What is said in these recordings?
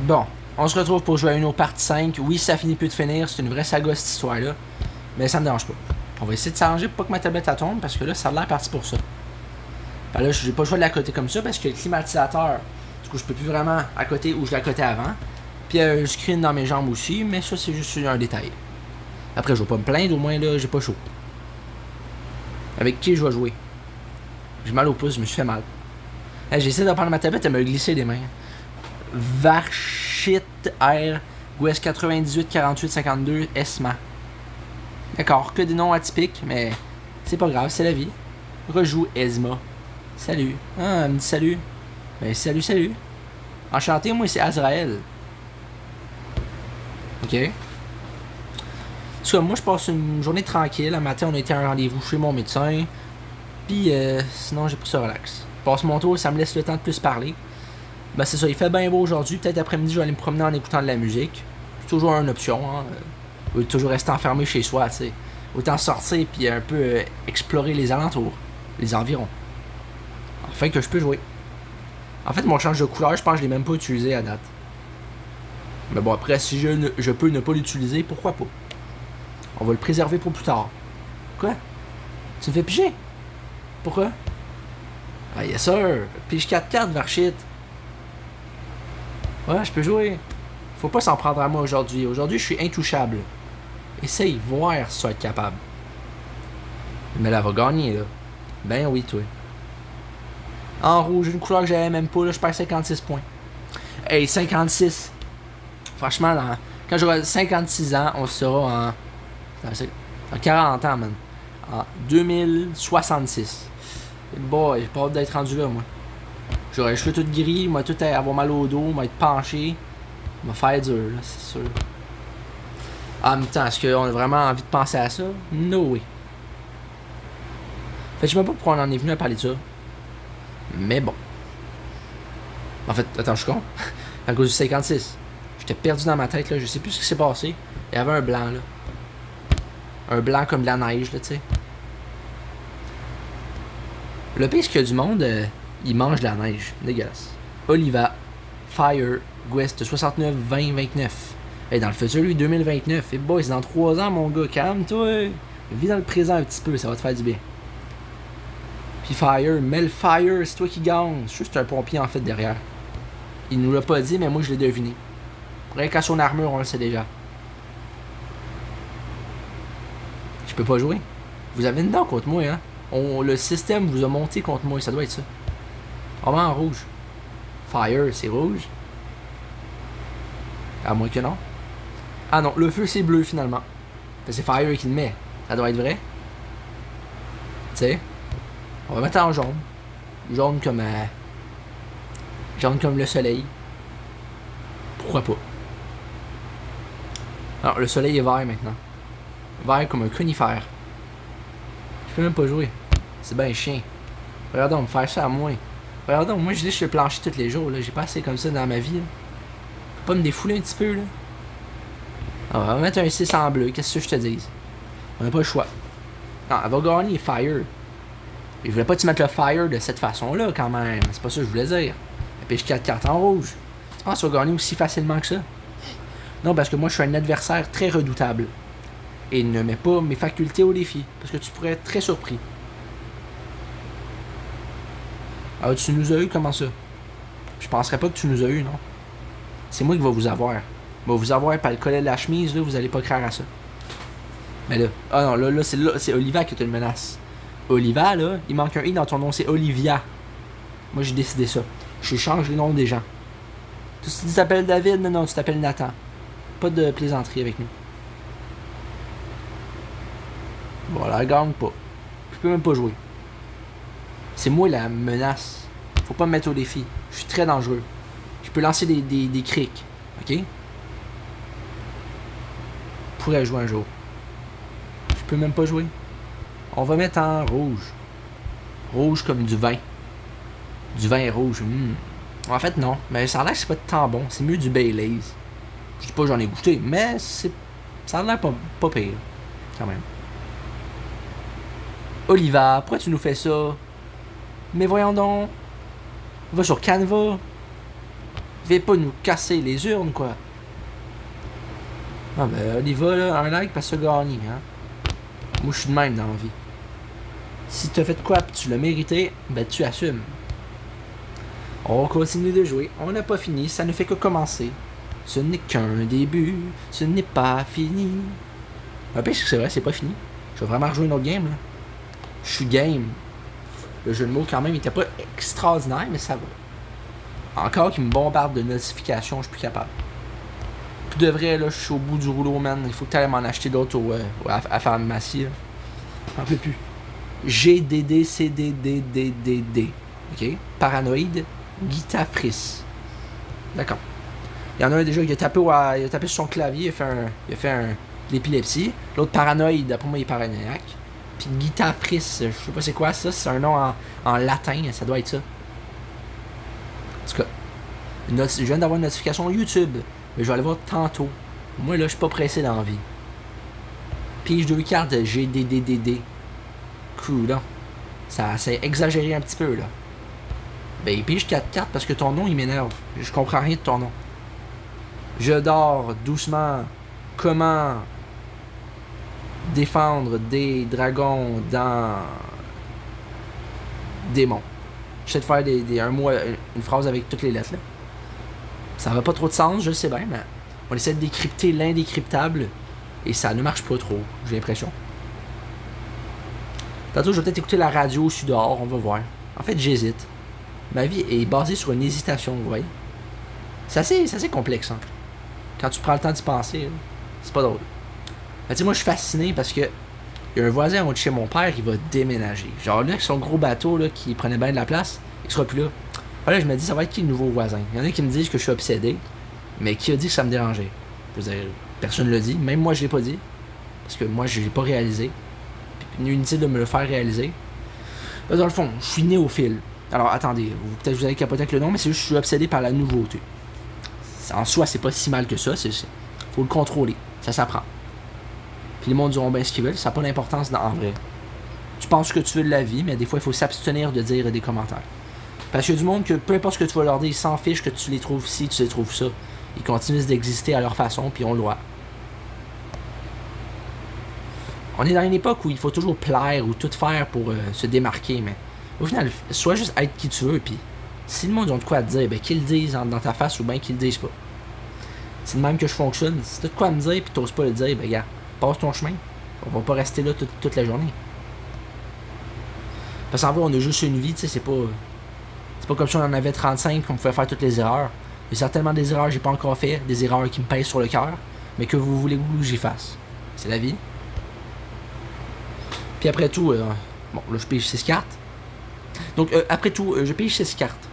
Bon, on se retrouve pour jouer à une autre partie 5. Oui, ça finit plus de finir, c'est une vraie saga cette histoire-là. Mais ça me dérange pas. On va essayer de s'arranger pour pas que ma tablette elle tombe parce que là, ça a l'air parti pour ça. Ben là, j'ai pas le choix de la côté comme ça parce que le climatisateur, du coup, je peux plus vraiment à côté où je l'ai côté avant. Puis le screen dans mes jambes aussi, mais ça, c'est juste un détail. Après, je vais pas me plaindre, au moins là, j'ai pas chaud. Avec qui je vais jouer? J'ai mal au pouce, je me suis fait mal. Hey, j'ai essayé de prendre ma tablette, elle m'a glissé des mains. Varchit R Gwes 98 48 52 Esma. D'accord, que des noms atypiques, mais c'est pas grave, c'est la vie. Rejoue Esma. Salut. Ah, elle me dit salut. Ben salut, salut. Enchanté, moi c'est Azrael. Ok. Soit moi je passe une journée tranquille. Un matin on a été à un rendez-vous chez mon médecin. Puis sinon j'ai pris ça relax. Je passe mon tour, ça me laisse le temps de plus parler. Ben c'est ça, il fait bien beau aujourd'hui. Peut-être après-midi je vais aller me promener en écoutant de la musique. C'est toujours une option. Hein. Toujours rester enfermé chez soi, tu sais. Autant sortir puis un peu explorer les alentours, les environs. Afin que je peux jouer. En fait, mon change de couleur, je pense que je l'ai même pas utilisé à date. Mais bon, après, si je peux ne pas l'utiliser, pourquoi pas? On va le préserver pour plus tard. Quoi? Tu me fais piger? Pourquoi? Ah, yes sir! Pige 4 cartes, Varchit. Ouais, je peux jouer. Faut pas s'en prendre à moi aujourd'hui. Aujourd'hui, je suis intouchable. Essaye, voir si tu vas être capable. Mais là, elle va gagner, là. Ben oui, toi. En rouge, une couleur que j'avais même pas, là, je perds 56 points. Hey, 56! Franchement, quand j'aurai 56 ans, on sera en 40 ans, man. En 2066. Boy, j'ai pas hâte d'être rendu là, moi. J'aurai les cheveux tout gris, moi tout avoir mal au dos, moi être penché. Ça va faire dur, là, c'est sûr. En même temps, est-ce qu'on a vraiment envie de penser à ça? No way. Fait que je sais même pas pourquoi on en est venu à parler de ça. Mais bon. En fait, attends, je suis con. À cause du 56. J'étais perdu dans ma tête, là. Je sais plus ce qui s'est passé. Il y avait un blanc, là. Un blanc comme de la neige, là, tu sais. Le pire, c'est qu'il y a du monde, ils mangent de la neige. Dégueulasse. Oliva, Fire, Gwest, 69, 20, 29. Hey, dans le futur, lui, 2029. Et boy, c'est dans 3 ans, mon gars. Calme-toi. Vis dans le présent un petit peu, ça va te faire du bien. Puis Fire, mais le Fire, c'est toi qui gagne. Je suis juste un pompier, en fait, derrière. Il nous l'a pas dit, mais moi, je l'ai deviné. Rien qu'à son armure, on le sait déjà. Je peux pas jouer. Vous avez une dent contre moi, hein. Le système vous a monté contre moi, ça doit être ça. On va en rouge. Fire, c'est rouge. À moins que non. Ah non, le feu c'est bleu finalement. C'est Fire qui le met. Ça doit être vrai. Tu sais. On va mettre en jaune. Jaune comme jaune comme le soleil. Pourquoi pas? Alors le soleil est vert maintenant. Vert comme un conifère. Je peux même pas jouer. C'est bien chien. Regardons, me faire ça à moi. Regardons, moi je liche le plancher tous les jours. Là. J'ai pas assez comme ça dans ma vie. Là. Faut pas me défouler un petit peu là. Alors, on va mettre un 6 en bleu. Qu'est-ce que je te dise? On n'a pas le choix. Non, elle va gagner Fire. Je voulais pas te mettre le Fire de cette façon-là quand même. C'est pas ça que je voulais dire. Elle pêche 4 cartes en rouge. Tu penses qu'on va gagner aussi facilement que ça? Non, parce que moi je suis un adversaire très redoutable. Et ne mets pas mes facultés au défi. Parce que tu pourrais être très surpris. Ah, tu nous as eu comment ça? Je penserais pas que tu nous as eu, non? C'est moi qui va vous avoir. Va vous avoir par le collet de la chemise, là, vous allez pas croire à ça. Mais là, ah non, là c'est Oliva qui est une menace. Oliva, là, il manque un i dans ton nom, c'est Olivia. Moi, j'ai décidé ça. Je change les noms des gens. Tu t'appelles David, non, tu t'appelles Nathan. Pas de plaisanterie avec nous. Voilà, elle gagne pas. Je peux même pas jouer. C'est moi la menace. Faut pas me mettre au défi. Je suis très dangereux. Je peux lancer des crics. Ok? Je pourrais jouer un jour. Je peux même pas jouer. On va mettre en rouge. Rouge comme du vin. Du vin rouge. En fait, non. Mais ça a l'air que c'est pas tant bon. C'est mieux du Baileys. Je dis pas que j'en ai goûté, mais ça a l'air pas pire. Quand même. Oliva, pourquoi tu nous fais ça? Mais voyons donc. Va sur Canva. Vous pas nous casser les urnes, quoi. Ah ben, on y va, là, un like parce que gagné, hein. Moi, je suis de même dans la vie. Si t'as fait quoi pis tu l'as mérité, ben tu assumes. On continue de jouer, on n'a pas fini, ça ne fait que commencer. Ce n'est qu'un début, ce n'est pas fini. Ben, c'est vrai, c'est pas fini. Je vais vraiment rejouer une autre game, là. Je suis game. Le jeu de mots, quand même, il était pas extraordinaire, mais ça va. Encore qu'il me bombarde de notifications, je suis plus capable. Pour de vrai, là, je suis au bout du rouleau, man. Il faut que tu ailles m'en acheter d'autres à la pharmacie, là. J'en peux plus. GDDCDDDDD. OK? Paranoïde, Guitafris. D'accord. Il y en a un déjà, il a tapé sur son clavier, il a fait l'épilepsie. L'autre paranoïde, d'après moi, il est paranoïaque. Puis Guitafris, je sais pas c'est quoi ça, c'est un nom en latin, ça doit être ça. En tout cas, je viens d'avoir une notification YouTube, mais je vais aller voir tantôt. Moi, là, je suis pas pressé dans la vie. Pige 2 cartes de GDDDD. Cool, là. Ça c'est exagéré un petit peu, là. Ben, pige 4 cartes parce que ton nom, il m'énerve. Je comprends rien de ton nom. Je dors doucement. Comment défendre des dragons dans Démon. J'essaie de faire une phrase avec toutes les lettres, là. Ça n'a pas trop de sens, je sais bien, mais on essaie de décrypter l'indécryptable et ça ne marche pas trop, j'ai l'impression. Tantôt, je vais peut-être écouter la radio au sud dehors, on va voir. En fait, j'hésite. Ma vie est basée sur une hésitation, vous voyez. C'est assez complexe, hein. Quand tu prends le temps d'y penser, là, c'est pas drôle. Mais tu sais, moi, je suis fasciné parce que il y a un voisin en haut de chez mon père, il va déménager. Genre là, avec son gros bateau là, qui prenait bien de la place, il sera plus là. Là, je me dis, ça va être qui le nouveau voisin? Il y en a qui me disent que je suis obsédé, mais qui a dit que ça me dérangeait? Je veux dire, personne ne l'a dit, même moi je l'ai pas dit, parce que moi je l'ai pas réalisé. Puis inutile de me le faire réaliser. Dans le fond, je suis néophile. Alors attendez, peut-être que vous allez capoter avec le nom, mais c'est juste que je suis obsédé par la nouveauté. En soi, c'est pas si mal que ça, faut le contrôler, ça s'apprend. Puis les mondes diront bien ce qu'ils veulent, ça n'a pas d'importance en vrai. Tu penses ce que tu veux de la vie, mais des fois il faut s'abstenir de dire des commentaires. Parce qu'il y a du monde que peu importe ce que tu vas leur dire, ils s'en fichent que tu les trouves ci, tu les trouves ça. Ils continuent d'exister à leur façon, puis on le voit. On est dans une époque où il faut toujours plaire ou tout faire pour se démarquer, mais au final, sois juste être qui tu veux, puis si le monde a de quoi te dire, ben qu'ils le disent dans ta face ou bien qu'ils le disent pas. C'est de même que je fonctionne. Si t'as de quoi me dire, puis t'oses pas le dire, ben gars, passe ton chemin. On va pas rester là toute la journée. Parce qu'en vrai, on a juste une vie, tu sais, c'est pas comme si on en avait 35 qu'on pouvait faire toutes les erreurs. Il y a certainement des erreurs que j'ai pas encore fait, des erreurs qui me pèsent sur le cœur, mais que vous voulez que j'y fasse. C'est la vie. Puis après tout, bon, là je pige 6 cartes. Donc après tout, je pige 6 cartes.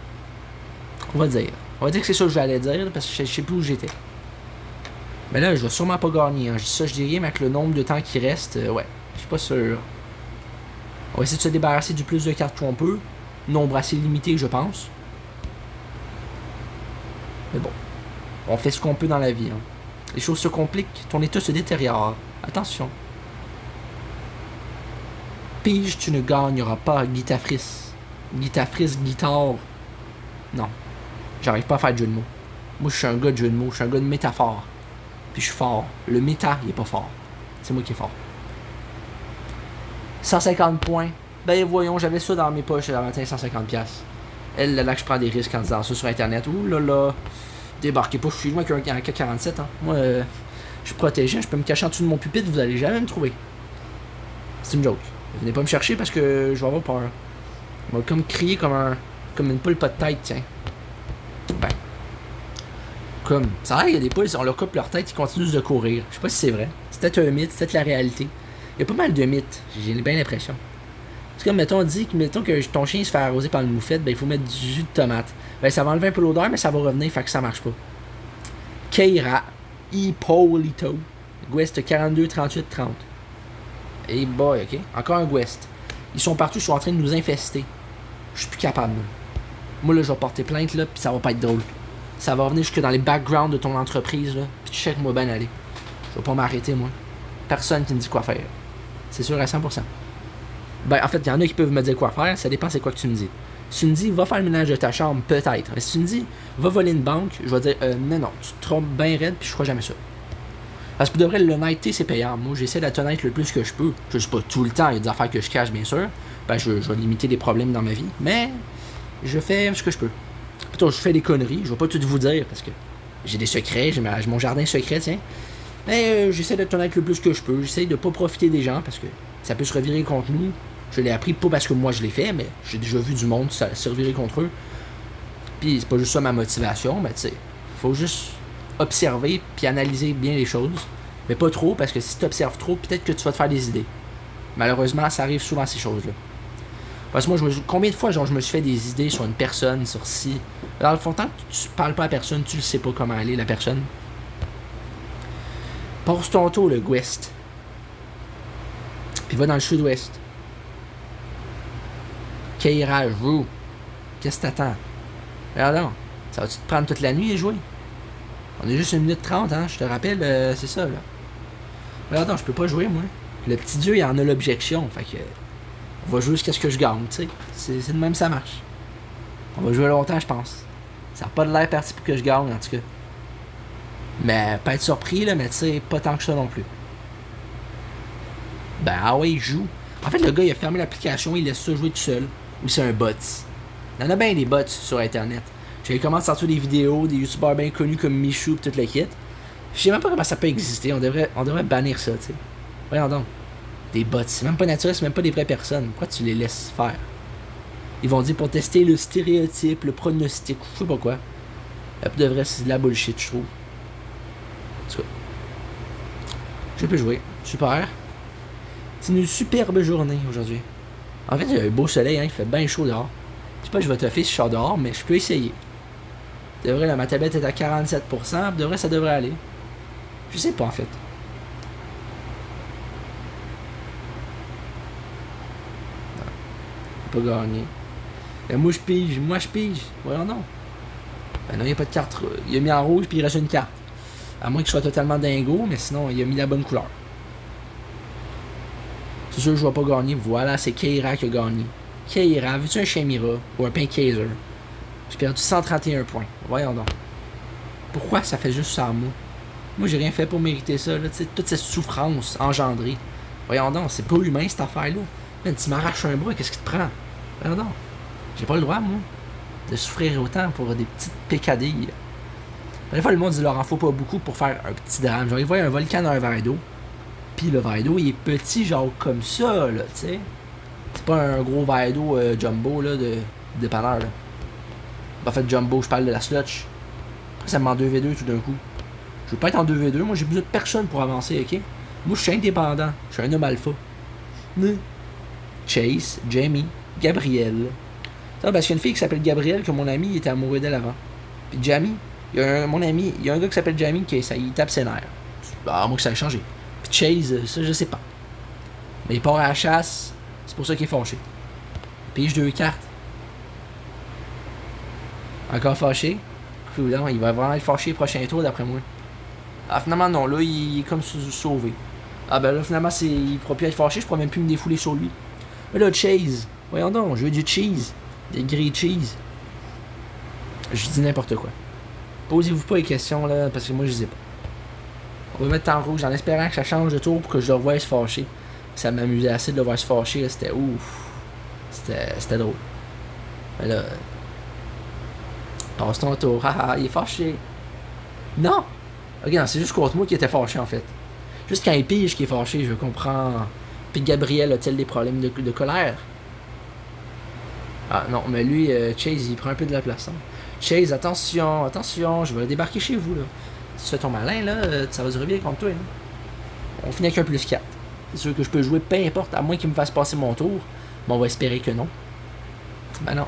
On va dire que c'est ça que j'allais dire, parce que je sais plus où j'étais. Mais là, je vais sûrement pas gagner. Hein. Je dis rien, mais avec le nombre de temps qui reste, ouais, je suis pas sûr. On va essayer de se débarrasser du plus de cartes qu'on peut. Nombre assez limité, je pense. Mais bon, on fait ce qu'on peut dans la vie. Hein. Les choses se compliquent, ton état se détériore. Attention. Pige, tu ne gagneras pas, Guitafris. Guitafris, guitare. Non. J'arrive pas à faire de jeu de mots. Moi, je suis un gars de jeu de mots, je suis un gars de métaphore. Puis je suis fort. Le méta, il est pas fort. C'est moi qui est fort. 150 points. Ben voyons, j'avais ça dans mes poches la matin, 150$. Elle, là que je prends des risques en disant ça sur internet. Ouh là là. Débarquez pas, je suis loin avec un AK-47. Hein. Moi, je suis protégé, je peux me cacher en dessous de mon pupitre, vous allez jamais me trouver. C'est une joke. Venez pas me chercher parce que je vais avoir peur. On va comme crier comme une poule pas de tête, tiens. Ben. Comme. Ça a l'air, il y a des poules, on leur coupe leur tête, ils continuent de courir. Je sais pas si c'est vrai. C'est peut-être un mythe, c'est peut-être la réalité. Il y a pas mal de mythes, j'ai bien l'impression. C'est comme, mettons que ton chien se fait arroser par une moufette, ben il faut mettre du jus de tomate. Ben ça va enlever un peu l'odeur, mais ça va revenir, fait que ça marche pas. Keira, Hippolito, Gwest 42, 38, 30. Hey boy, ok? Encore un Gwest. Ils sont partout, ils sont en train de nous infester. Je suis plus capable. Moi là, je vais porter plainte là, pis ça va pas être drôle. Ça va revenir jusque dans les backgrounds de ton entreprise là, pis check-moi bien aller. Je vais pas m'arrêter moi. Personne qui me dit quoi faire. C'est sûr à 100%. Ben, en fait, il y en a qui peuvent me dire quoi faire, ça dépend c'est quoi que tu me dis. Si tu me dis, va faire le ménage de ta chambre, peut-être. Mais si tu me dis, va voler une banque, je vais dire, non, tu te trompes bien raide, puis je ferai jamais ça. Parce que pour de vrai, l'honnêteté, c'est payant. Moi, j'essaie d'être honnête le plus que je peux. Je suis pas tout le temps, il y a des affaires que je cache, bien sûr. Ben, je vais limiter les problèmes dans ma vie. Mais, je fais ce que je peux. Plutôt, je fais des conneries, je vais pas tout vous dire, parce que j'ai des secrets, j'ai mon jardin secret, tiens. Mais j'essaie d'être honnête le plus que je peux. J'essaie de pas profiter des gens, parce que ça peut se revirer contre nous. Je l'ai appris pas parce que moi je l'ai fait, mais j'ai déjà vu du monde se revirer contre eux. Puis c'est pas juste ça ma motivation, mais tu sais, faut juste observer puis analyser bien les choses. Mais pas trop, parce que si tu observes trop, peut-être que tu vas te faire des idées. Malheureusement, ça arrive souvent ces choses-là. Parce que moi, combien de fois genre, je me suis fait des idées sur une personne, sur si. Dans le fond, tant que tu parles pas à personne, tu ne sais pas comment aller la personne. Passe ton tour, le West. Puis va dans le sud-ouest. Keira joue. Qu'est-ce que t'attends? Regarde donc. Ça va-tu te prendre toute la nuit à jouer? On est juste 1 minute 30, hein? Je te rappelle, c'est ça, là. Regarde donc, je peux pas jouer, moi. Le petit dieu, il en a l'objection. Fait que. On va jouer jusqu'à ce que je gagne, tu sais. C'est de même ça marche. On va jouer longtemps, je pense. Ça n'a pas de l'air parti pour que je gagne, en tout cas. Mais, pas être surpris, là, mais tu sais, pas tant que ça non plus. Ben, ah ouais, il joue. En fait, le gars, il a fermé l'application, il laisse ça jouer tout seul. Ou c'est un bot. Il y en a bien des bots sur Internet. J'ai commencé à sortir des vidéos, des youtubeurs bien connus comme Michou et toute la kit. Je sais même pas comment ça peut exister. On devrait bannir ça, tu sais. Voyons donc. Des bots, c'est même pas naturel, c'est même pas des vraies personnes. Pourquoi tu les laisses faire? Ils vont dire pour tester le stéréotype, le pronostic, je sais pas quoi. Pour de vrai, c'est de la bullshit, je trouve. En tout cas. Je peux jouer. Super. C'est une superbe journée aujourd'hui. En fait, il y a un beau soleil, hein, il fait bien chaud dehors. Je sais pas, je vais te faire si je sors dehors, mais je peux essayer. De vrai, là, ma tablette est à 47%, de vrai, ça devrait aller. Je sais pas, en fait. Non. Pas gagné. Ben, moi, je pige. Voyons non. Ben non, il n'y a pas de carte. Il a mis en rouge, puis il reste une carte. À moins que je sois totalement dingo, mais sinon, il a mis la bonne couleur. C'est sûr que je vais pas gagner. Voilà, c'est Keira qui a gagné. Keira, veux-tu un Shemira ou un Pinkazer? J'ai perdu 131 points. Voyons donc. Pourquoi ça fait juste ça à moi? Moi, j'ai rien fait pour mériter ça, là. T'sais, toute cette souffrance engendrée. Voyons donc, c'est pas humain cette affaire-là. Man, tu m'arraches un bras, qu'est-ce qui te prend? Voyons donc. J'ai pas le droit, moi, de souffrir autant pour des petites pécadilles. Des fois, le monde dit leur en faut pas beaucoup pour faire un petit drame. Genre, ils voient un volcan dans un verre d'eau. Puis le verre d'eau, il est petit, genre comme ça, là, tu sais. C'est pas un gros verre d'eau jumbo, là, de dépanneur, là. En fait, jumbo, je parle de la slotch. Après, ça me met en 2v2 tout d'un coup. Je veux pas être en 2v2, moi, j'ai besoin de personne pour avancer, ok? Moi, je suis indépendant. Je suis un homme alpha. Chase, Jamie, Gabrielle. Ça, parce qu'il y a une fille qui s'appelle Gabrielle, que mon ami, il était amoureux d'elle avant. Puis Jamie, mon ami, il y a un gars qui s'appelle Jamie, il tape ses nerfs. Ah, moi que ça a changé. Puis Chase, ça, je sais pas. Mais il part à la chasse, c'est pour ça qu'il est fâché. Pige 2 cartes. Encore fâché. Non, il va vraiment être fâché le prochain tour, d'après moi. Ah, finalement, non, là, il est comme sauvé. Ah, ben là, finalement, il pourra plus être fâché, je pourrais même plus me défouler sur lui. Mais là, Chase, voyons donc, je veux du cheese. Des grilled cheese. Je dis n'importe quoi. Posez-vous pas les questions, là, parce que moi, je sais pas. On va mettre en rouge en espérant que ça change de tour pour que je le voie se fâcher. Ça m'amusait assez de le voir se fâcher, là, c'était ouf. C'était drôle. Mais là. Passe ton tour. Haha, il est fâché. Non! Ok, non, c'est juste contre moi qui était fâché en fait. Juste quand il pige qui est fâché, je comprends. Puis Gabriel a-t-il des problèmes de colère? Ah non, mais lui, Chase, il prend un peu de la place. Hein. Chase, attention, je vais débarquer chez vous là. Si tu fais ton malin là, ça va durer bien contre toi. Hein. On finit avec un plus 4. C'est sûr que je peux jouer peu importe, à moins qu'il me fasse passer mon tour. Mais on va espérer que non. Ben non.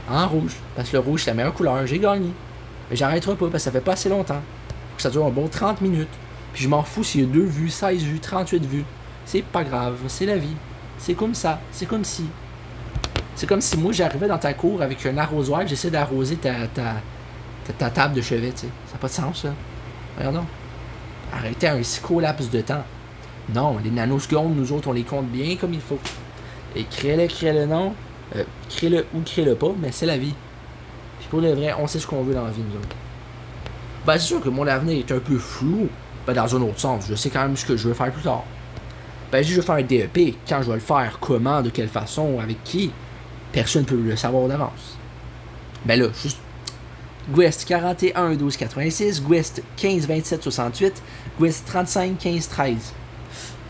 En rouge. Parce que le rouge, c'est la meilleure couleur. J'ai gagné. Mais j'arrêterai pas parce que ça fait pas assez longtemps. Faut que ça dure un bon 30 minutes. Puis je m'en fous s'il y a 2 vues, 16 vues, 38 vues. C'est pas grave. C'est la vie. C'est comme ça. C'est comme si. C'est comme si moi j'arrivais dans ta cour avec un arrosoir et j'essaie d'arroser ta table de chevet, tu sais. Ça n'a pas de sens, ça. Regardons. Arrêtez un si court laps de temps. Non, les nanosecondes, nous autres, on les compte bien comme il faut. Écrivez-le non. Crée-le ou crée-le pas, mais c'est la vie. Puis pour le vrai, on sait ce qu'on veut dans la vie, nous autres. Ben, c'est sûr que mon avenir est un peu flou. Ben, dans un autre sens, je sais quand même ce que je veux faire plus tard. Ben, je dis je veux faire un DEP. Quand je vais le faire, comment, de quelle façon, avec qui, personne ne peut le savoir d'avance. Ben là, juste Gwest 41 12 86, Gwest 15 27 68, Gwest 35 15 13.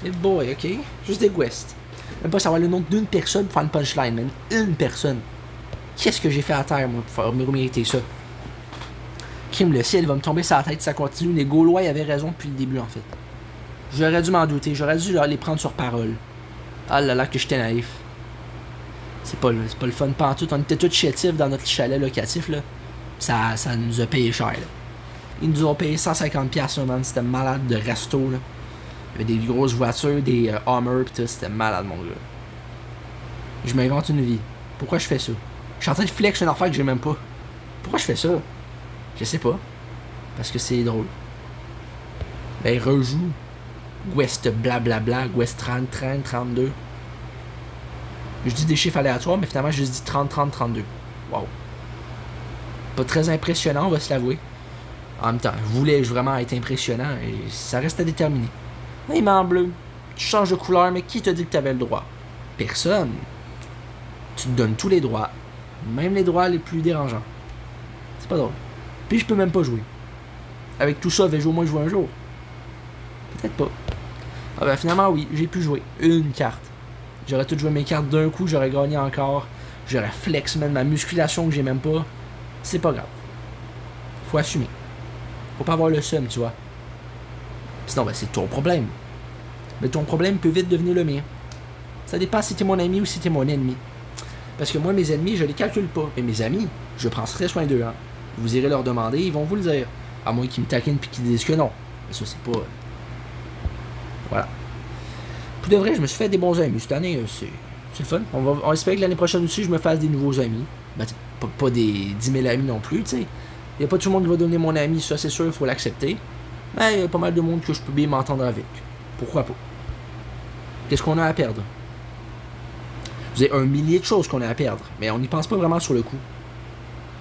Et boy, ok? Juste des Gwest. Même pas savoir le nom d'une personne pour faire une punchline, man. Une personne. Qu'est-ce que j'ai fait à terre, moi, pour mériter ça? Crime, le ciel va me tomber sur la tête si ça continue. Les Gaulois avaient raison depuis le début, en fait. J'aurais dû m'en douter. J'aurais dû les prendre sur parole. Ah là là, que j'étais naïf. C'est pas le fun pantoute. On était tous chétifs dans notre chalet locatif, là. Ça nous a payé cher, là. Ils nous ont payé 150$, man. C'était malade de resto, là. Il y avait des grosses voitures, des Hummer, pis tout. C'était malade, mon gars. Je m'invente une vie. Pourquoi je fais ça? Je suis en train de flex une affaire que j'ai même pas. Pourquoi je fais ça? Je sais pas. Parce que c'est drôle. Ben, rejoue. Gwest blablabla, Gwest 30, 30, 32. Je dis des chiffres aléatoires, mais finalement, je dis 30, 30, 32. Wow. Pas très impressionnant, on va se l'avouer. En même temps, voulais-je vraiment être impressionnant? Et ça reste à déterminer. Aimant bleu. Tu changes de couleur, mais qui t'a dit que tu avais le droit? Personne. Tu te donnes tous les droits. Même les droits les plus dérangeants. C'est pas drôle. Puis je peux même pas jouer. Avec tout ça, vais-je au moins jouer un jour? Peut-être pas. Ah ben finalement oui, j'ai pu jouer une carte. J'aurais tout joué mes cartes d'un coup, j'aurais gagné encore. J'aurais flex même ma musculation que j'ai même pas. C'est pas grave. Faut assumer. Faut pas avoir le seum, tu vois. Sinon, ben c'est ton problème. Mais ton problème peut vite devenir le mien. Ça dépend si t'es mon ami ou si t'es mon ennemi. Parce que moi, mes ennemis, je les calcule pas. Mais mes amis, je prends très soin d'eux. Hein. Vous irez leur demander, ils vont vous le dire. À moins qu'ils me taquinent puis qu'ils disent que non. Mais ça, c'est pas... Voilà. Pour de vrai, je me suis fait des bons amis. Cette année, c'est le fun. On espère que l'année prochaine aussi, je me fasse des nouveaux amis. Ben, pas des 10 000 amis non plus, tu sais. Il n'y a pas tout le monde qui va donner mon ami, ça c'est sûr, il faut l'accepter. Mais il y a pas mal de monde que je peux bien m'entendre avec. Pourquoi pas? Qu'est-ce qu'on a à perdre? Vous avez 1 millier de choses qu'on a à perdre, mais on n'y pense pas vraiment sur le coup.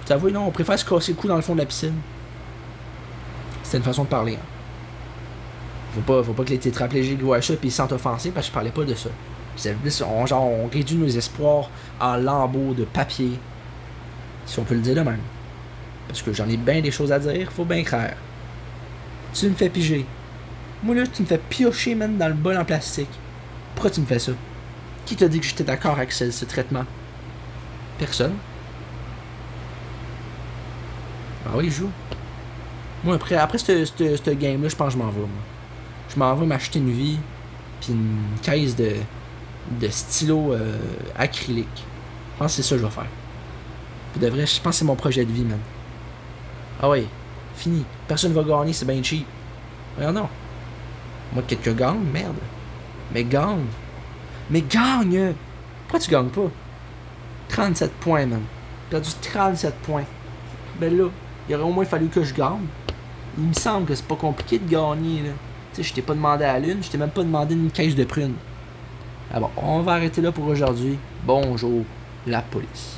Vous savez, non, on préfère se casser le cou dans le fond de la piscine. C'était une façon de parler. Hein. Faut pas que les tétraplégiques voient ça et ils se sentent offensés parce que je parlais pas de ça. On réduit nos espoirs en lambeaux de papier. Si on peut le dire de même. Parce que j'en ai bien des choses à dire, faut bien craire. Tu me fais piger. Moi là, tu me fais piocher même dans le bol en plastique. Pourquoi tu me fais ça? Qui t'a dit que j'étais d'accord avec ce traitement? Personne. Ah oui, je joue. Moi, après ce game-là, je pense que je m'en vais. Moi. Je m'en vais m'acheter une vie, puis une caisse de stylos acryliques. Je pense que c'est ça que je vais faire. Pour de vrai, je pense que c'est mon projet de vie, man. Ah ouais, fini. Personne va gagner, c'est bien cheap. Regardons. Moi, quelqu'un gagne, merde. Mais gagne. Mais gagne! Pourquoi tu gagnes pas? 37 points, man. J'ai perdu 37 points. Ben là, il aurait au moins fallu que je gagne. Il me semble que c'est pas compliqué de gagner, là. Tu sais, je t'ai pas demandé à la lune, je t'ai même pas demandé une caisse de prunes. Ah bon, on va arrêter là pour aujourd'hui. Bonjour, la police.